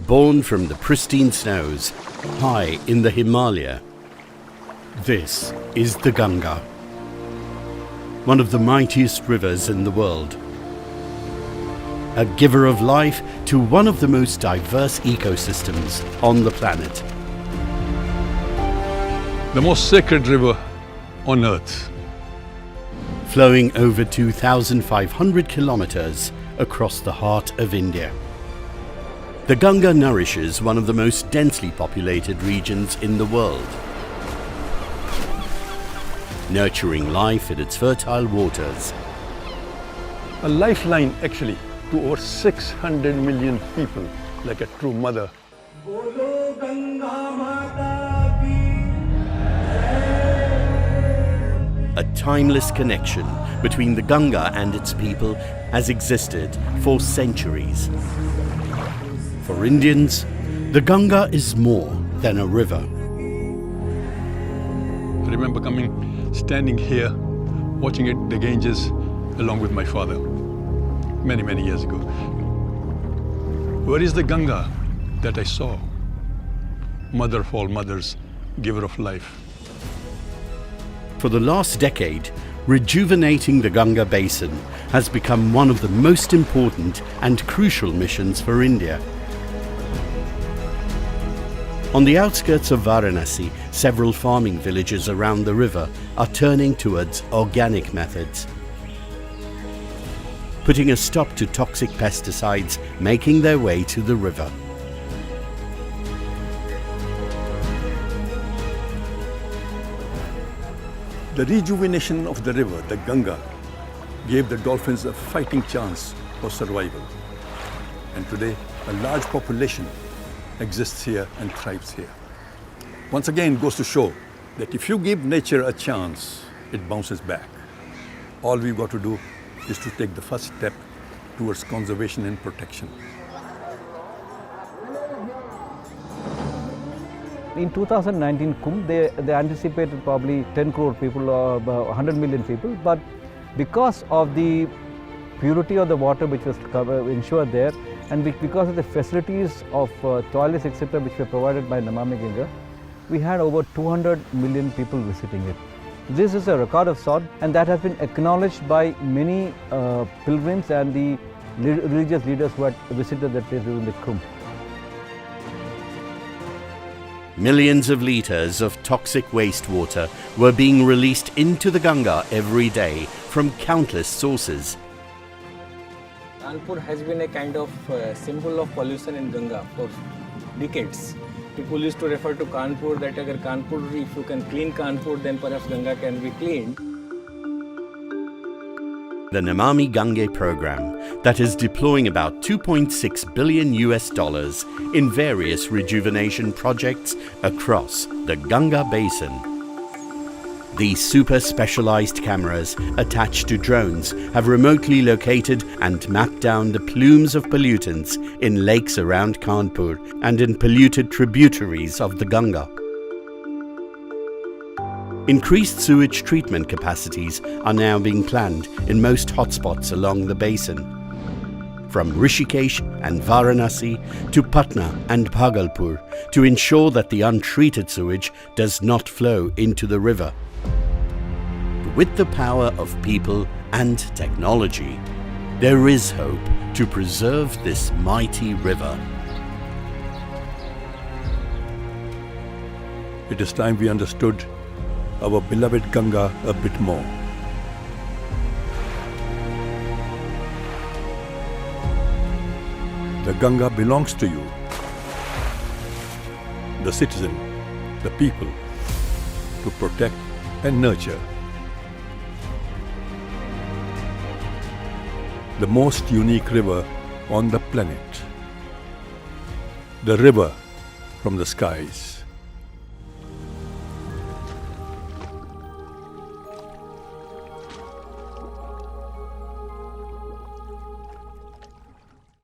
Born from the pristine snows, high in the Himalaya, this is the Ganga, one of the mightiest rivers in the world. A giver of life to one of the most diverse ecosystems on the planet. The most sacred river on earth. Flowing over 2,500 kilometers across the heart of India. The Ganga nourishes one of the most densely populated regions in the world, nurturing life in its fertile waters. A lifeline actually to over 600 million people, like a true mother. A timeless connection between the Ganga and its people has existed for centuries. For Indians, the Ganga is more than a river. I remember standing here, watching it, the Ganges, along with my father, many, many years ago. Where is the Ganga that I saw? Mother of all mothers, giver of life. For the last decade, rejuvenating the Ganga basin has become one of the most important and crucial missions for India. On the outskirts of Varanasi, several farming villages around the river are turning towards organic methods, putting a stop to toxic pesticides making their way to the river. The rejuvenation of the river, the Ganga, gave the dolphins a fighting chance for survival. And today, a large population exists here and thrives here. Once again, it goes to show that if you give nature a chance, it bounces back. All we've got to do is to take the first step towards conservation and protection. In 2019 Kumbh, they anticipated probably 10 crore people or 100 million people, but because of the purity of the water which was ensured there, and because of the facilities of toilets etc. which were provided by Namami Ganga, we had over 200 million people visiting it. This is a record of sort, and that has been acknowledged by many pilgrims and the religious leaders who had visited that place during the Kumbh. Millions of litres of toxic wastewater were being released into the Ganga every day from countless sources. Kanpur has been a kind of symbol of pollution in Ganga for decades. People used to refer to Kanpur that agar Kanpur, if you can clean Kanpur, then perhaps Ganga can be cleaned. The Namami Gange program that is deploying about $2.6 billion in various rejuvenation projects across the Ganga basin. These super specialized cameras attached to drones have remotely located and mapped down the plumes of pollutants in lakes around Kanpur and in polluted tributaries of the Ganga. Increased sewage treatment capacities are now being planned in most hotspots along the basin, from Rishikesh and Varanasi to Padma and Bhagalpur, to ensure that the untreated sewage does not flow into the river. With the power of people and technology, there is hope to preserve this mighty river. It is time we understood our beloved Ganga a bit more. The Ganga belongs to you, the citizen, the people, to protect and nurture. The most unique river on the planet. The river from the skies.